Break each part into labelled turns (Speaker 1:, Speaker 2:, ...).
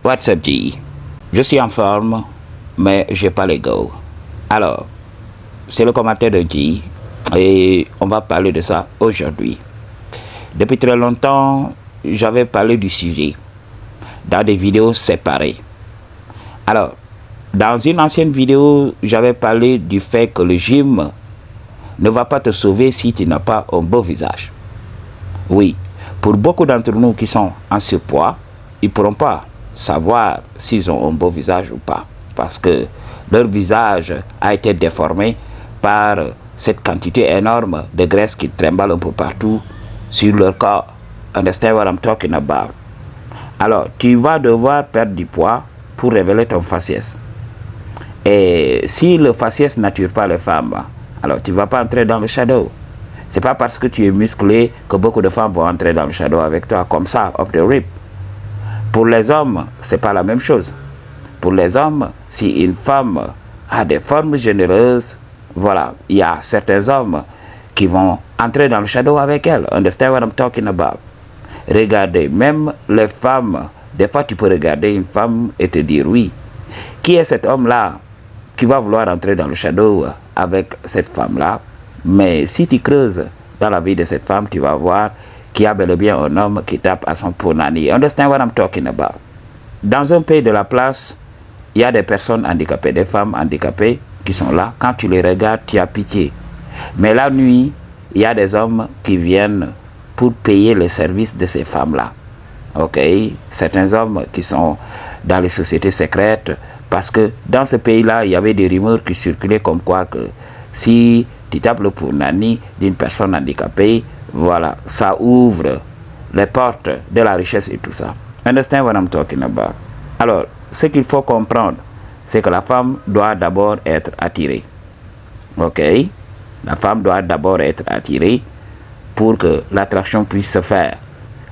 Speaker 1: What's up, G? Je suis en forme, mais j'ai pas les go. Alors, c'est le commentaire de G et on va parler de ça aujourd'hui. Depuis très longtemps, j'avais parlé du sujet dans des vidéos séparées. Alors, dans une ancienne vidéo, j'avais parlé du fait que le gym ne va pas te sauver si tu n'as pas un beau visage. Oui, pour beaucoup d'entre nous qui sont en surpoids, ils ne pourront pas savoir s'ils ont un beau visage ou pas, parce que leur visage a été déformé par cette quantité énorme de graisse qui trimballe un peu partout sur leur corps. Understand what I'm talking about? Alors, tu vas devoir perdre du poids pour révéler ton faciès. Et si le faciès n'attire pas les femmes, alors tu ne vas pas entrer dans le shadow. C'est pas parce que tu es musclé que beaucoup de femmes vont entrer dans le shadow avec toi, comme ça, off the rip. Pour les hommes, c'est pas la même chose. Pour les hommes, si une femme a des formes généreuses, voilà, il y a certains hommes qui vont entrer dans le shadow avec elle. Understand what I'm talking about? Regardez, même les femmes, des fois tu peux regarder une femme et te dire oui. Qui est cet homme-là qui va vouloir entrer dans le shadow avec cette femme-là? Mais si tu creuses dans la vie de cette femme, tu vas voir qu'il y a bel et bien un homme qui tape à son punani. Understand what I'm talking about? Dans un pays de la place, il y a des personnes handicapées, des femmes handicapées qui sont là. Quand tu les regardes, tu as pitié. Mais la nuit, il y a des hommes qui viennent pour payer les services de ces femmes-là. Ok? Certains hommes qui sont dans les sociétés secrètes, parce que dans ce pays-là, il y avait des rumeurs qui circulaient comme quoi que si tu tapes le punani d'une personne handicapée, voilà, ça ouvre les portes de la richesse et tout ça. Understand what I'm talking about? Alors, ce qu'il faut comprendre, c'est que la femme doit d'abord être attirée. Ok? La femme doit d'abord être attirée pour que l'attraction puisse se faire.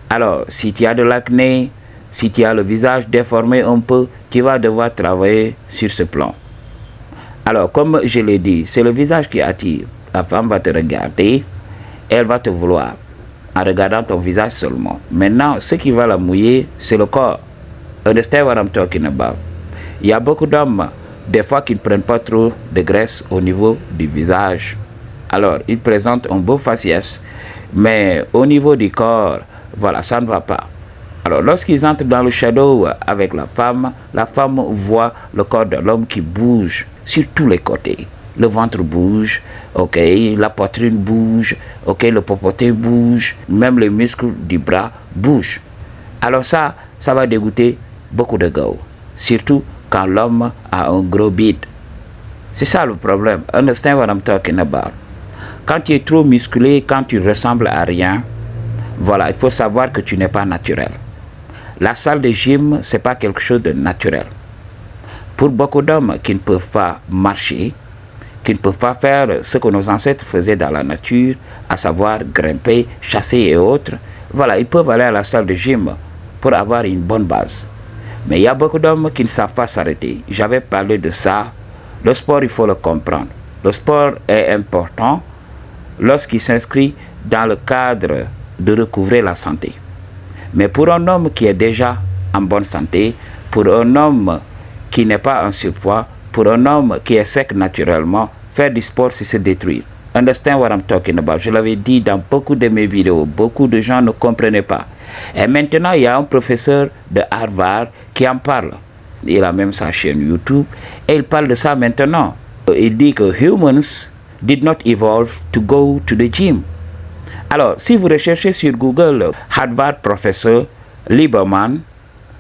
Speaker 1: Alors, si tu as de l'acné, si tu as le visage déformé un peu, tu vas devoir travailler sur ce plan. Alors, comme je l'ai dit, c'est le visage qui attire. La femme va te regarder, elle va te vouloir en regardant ton visage seulement. Maintenant, ce qui va la mouiller, c'est le corps. Understand what I'm talking about? Il y a beaucoup d'hommes, des fois, qui ne prennent pas trop de graisse au niveau du visage. Alors, ils présentent un beau faciès, mais au niveau du corps, voilà, ça ne va pas. Alors, lorsqu'ils entrent dans le shadow avec la femme voit le corps de l'homme qui bouge sur tous les côtés. Le ventre bouge, ok, la poitrine bouge, ok, le popotin bouge, même les muscles du bras bougent. Alors ça va dégoûter beaucoup de gars, surtout quand l'homme a un gros bide. C'est ça le problème. Understand what I'm talking about? Quand tu es trop musclé, quand tu ressembles à rien, voilà, il faut savoir que tu n'es pas naturel. La salle de gym, c'est pas quelque chose de naturel. Pour beaucoup d'hommes qui ne peuvent pas marcher, qui ne peuvent pas faire ce que nos ancêtres faisaient dans la nature, à savoir grimper, chasser et autres, voilà, ils peuvent aller à la salle de gym pour avoir une bonne base. Mais il y a beaucoup d'hommes qui ne savent pas s'arrêter. J'avais parlé de ça. Le sport, il faut le comprendre. Le sport est important lorsqu'il s'inscrit dans le cadre de recouvrer la santé. Mais pour un homme qui est déjà en bonne santé, pour un homme qui n'est pas en surpoids, pour un homme qui est sec naturellement, faire du sport, c'est se détruire. Understand what I'm talking about? Je l'avais dit dans beaucoup de mes vidéos, beaucoup de gens ne comprenaient pas. Et maintenant, il y a un professeur de Harvard qui en parle. Il a même sa chaîne YouTube et il parle de ça maintenant. Il dit que humans did not evolve to go to the gym. Alors, si vous recherchez sur Google Harvard professeur Lieberman,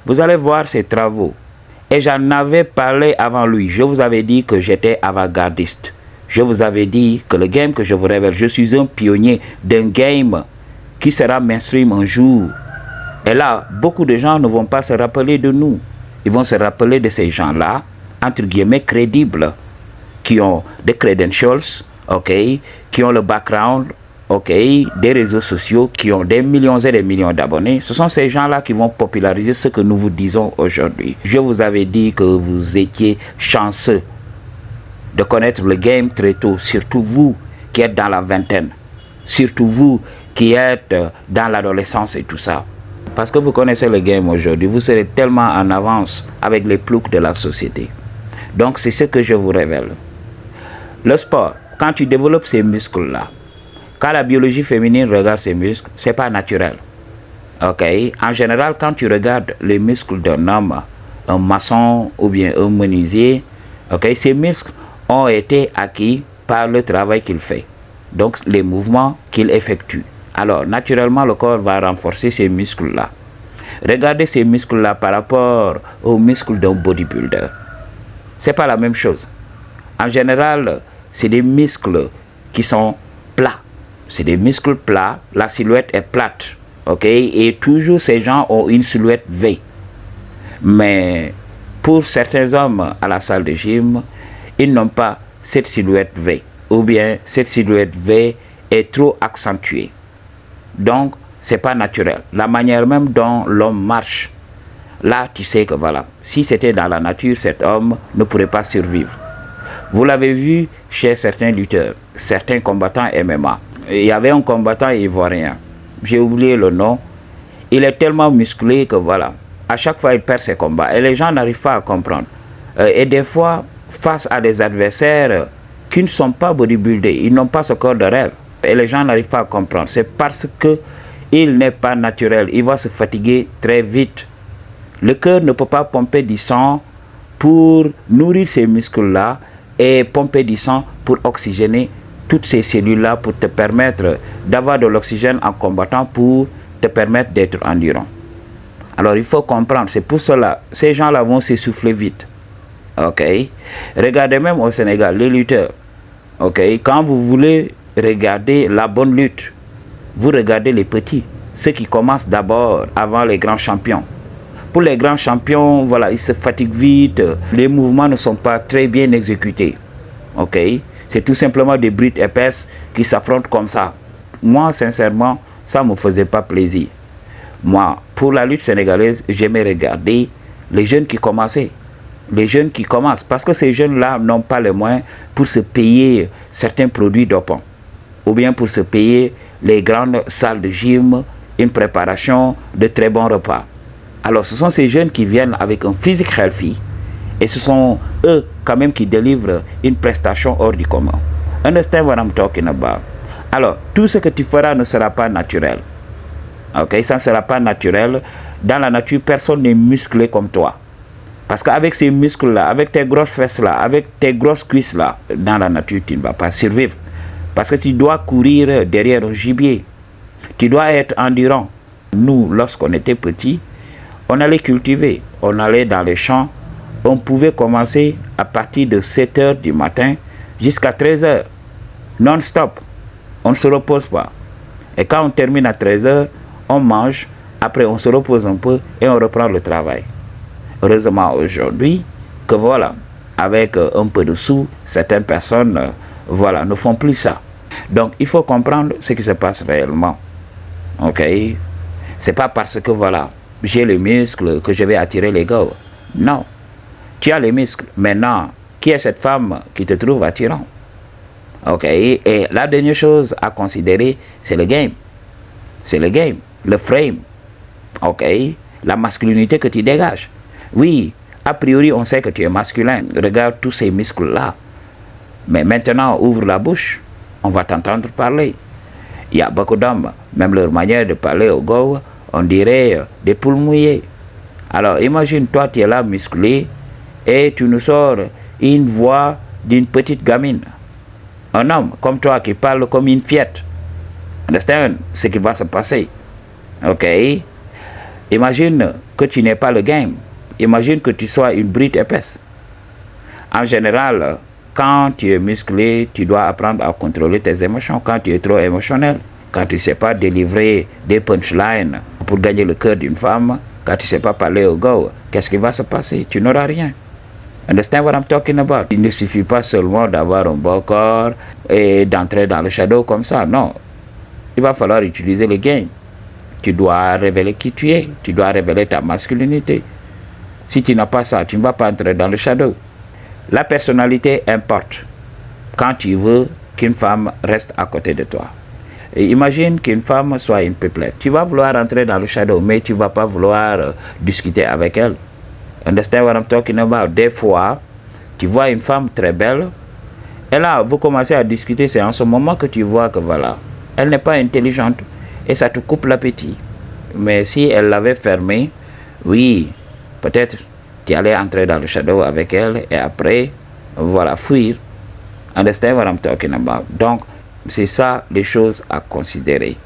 Speaker 1: vous allez voir ses travaux. Et j'en avais parlé avant lui. Je vous avais dit que j'étais avant-gardiste. Je vous avais dit que le game que je vous révèle, je suis un pionnier d'un game qui sera mainstream un jour. Et là, beaucoup de gens ne vont pas se rappeler de nous. Ils vont se rappeler de ces gens-là, entre guillemets, crédibles, qui ont des credentials, ok, qui ont le background, ok, des réseaux sociaux, qui ont des millions et des millions d'abonnés. Ce sont ces gens-là qui vont populariser ce que nous vous disons aujourd'hui. Je vous avais dit que vous étiez chanceux de connaître le game très tôt, surtout vous qui êtes dans la vingtaine, surtout vous qui êtes dans l'adolescence et tout ça. Parce que vous connaissez le game aujourd'hui, vous serez tellement en avance avec les ploucs de la société. Donc c'est ce que je vous révèle. Le sport, quand tu développes ces muscles-là, quand la biologie féminine regarde ces muscles, c'est pas naturel. Ok? En général, quand tu regardes les muscles d'un homme, un maçon ou bien un menuisier, ok, ces muscles ont été acquis par le travail qu'il fait. Donc les mouvements qu'il effectue. Alors naturellement, le corps va renforcer ces muscles-là. Regardez ces muscles-là par rapport aux muscles d'un bodybuilder. C'est pas la même chose. En général, c'est des muscles qui sont plats. C'est des muscles plats, la silhouette est plate. Ok? Et toujours ces gens ont une silhouette V. Mais pour certains hommes à la salle de gym, ils n'ont pas cette silhouette V. Ou bien cette silhouette V est trop accentuée. Donc, c'est pas naturel. La manière même dont l'homme marche, là, tu sais que voilà, si c'était dans la nature, cet homme ne pourrait pas survivre. Vous l'avez vu chez certains lutteurs, certains combattants MMA. Il y avait un combattant ivoirien, j'ai oublié le nom. Il est tellement musclé que voilà, à chaque fois il perd ses combats et les gens n'arrivent pas à comprendre. Et des fois, face à des adversaires qui ne sont pas bodybuildés, ils n'ont pas ce corps de rêve. Et les gens n'arrivent pas à comprendre. C'est parce que il n'est pas naturel. Il va se fatiguer très vite. Le cœur ne peut pas pomper du sang pour nourrir ces muscles-là et pomper du sang pour oxygéner toutes ces cellules-là pour te permettre d'avoir de l'oxygène en combattant pour te permettre d'être endurant. Alors il faut comprendre. C'est pour cela, ces gens-là vont s'essouffler vite. Ok? Regardez même au Sénégal, les lutteurs. Ok? Quand vous voulez regarder la bonne lutte, vous regardez les petits, ceux qui commencent d'abord avant les grands champions. Pour les grands champions, voilà, ils se fatiguent vite, les mouvements ne sont pas très bien exécutés. Ok? C'est tout simplement des brides épaisses qui s'affrontent comme ça. Moi, sincèrement, ça ne me faisait pas plaisir. Moi, pour la lutte sénégalaise, j'aimais regarder les jeunes qui commençaient. Les jeunes qui commencent, parce que ces jeunes-là n'ont pas les moyens pour se payer certains produits dopants, ou bien pour se payer les grandes salles de gym, une préparation de très bons repas. Alors ce sont ces jeunes qui viennent avec un physique healthy, et ce sont eux quand même qui délivrent une prestation hors du commun. Understand what I'm talking about? Alors, tout ce que tu feras ne sera pas naturel. Ok, ça ne sera pas naturel. Dans la nature, personne n'est musclé comme toi. Parce qu'avec ces muscles-là, avec tes grosses fesses-là, avec tes grosses cuisses-là, dans la nature, tu ne vas pas survivre. Parce que tu dois courir derrière un gibier. Tu dois être endurant. Nous, lorsqu'on était petits, on allait cultiver. On allait dans les champs. On pouvait commencer à partir de 7 h du matin jusqu'à 13 h. Non-stop. On ne se repose pas. Et quand on termine à 13 h, on mange. Après, on se repose un peu et on reprend le travail. Heureusement aujourd'hui que voilà, avec un peu de sous, certaines personnes voilà, ne font plus ça. Donc il faut comprendre ce qui se passe réellement. Ok? C'est pas parce que voilà, j'ai les muscles que je vais attirer les gars. Non. Tu as les muscles. Maintenant, qui est cette femme qui te trouve attirant? Ok? Et la dernière chose à considérer, c'est le game. C'est le game, le frame. Ok? La masculinité que tu dégages. Oui, a priori, on sait que tu es masculin. Regarde tous ces muscles-là. Mais maintenant, ouvre la bouche. On va t'entendre parler. Il y a beaucoup d'hommes, même leur manière de parler au gars, on dirait des poules mouillées. Alors, imagine, toi, tu es là, musclé, et tu nous sors une voix d'une petite gamine. Un homme comme toi qui parle comme une fiette. Understand ce qui va se passer. Ok? Imagine que tu n'es pas le game. Imagine que tu sois une bride épaisse. En général, quand tu es musclé, tu dois apprendre à contrôler tes émotions. Quand tu es trop émotionnel, quand tu ne sais pas délivrer des punchlines pour gagner le cœur d'une femme, quand tu ne sais pas parler au gars, qu'est-ce qui va se passer? Tu n'auras rien. Understand what I'm talking about? Il ne suffit pas seulement d'avoir un beau corps et d'entrer dans le shadow comme ça. Non. Il va falloir utiliser le game. Tu dois révéler qui tu es. Tu dois révéler ta masculinité. Si tu n'as pas ça, tu ne vas pas entrer dans le shadow. La personnalité importe quand tu veux qu'une femme reste à côté de toi. Et imagine qu'une femme soit une peuplette. Tu vas vouloir entrer dans le shadow, mais tu ne vas pas vouloir discuter avec elle. Understand what I'm talking about? Des fois, tu vois une femme très belle, et là, vous commencez à discuter, c'est en ce moment que tu vois que voilà, elle n'est pas intelligente, et ça te coupe l'appétit. Mais si elle l'avait fermé, oui, peut-être tu allais entrer dans le shadow avec elle, et après, voilà, fuir. Understand what I'm talking about? Donc, c'est ça les choses à considérer.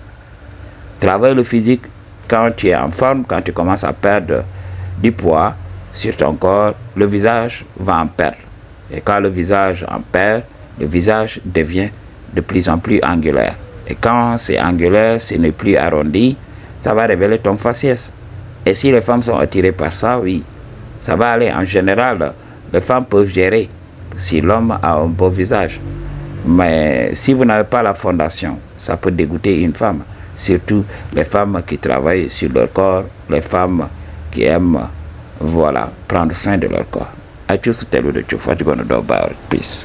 Speaker 1: Travaille le physique quand tu es en forme, quand tu commences à perdre du poids sur ton corps, le visage va en perdre. Et quand le visage en perd, le visage devient de plus en plus angulaire. Et quand c'est angulaire, ce n'est plus arrondi, ça va révéler ton faciès. Et si les femmes sont attirées par ça, oui, ça va aller. En général, les femmes peuvent gérer si l'homme a un beau visage. Mais si vous n'avez pas la fondation, ça peut dégoûter une femme. Surtout les femmes qui travaillent sur leur corps, les femmes qui aiment, voilà, prendre soin de leur corps. I choose to tell you the truth. What you gonna do about it? Peace.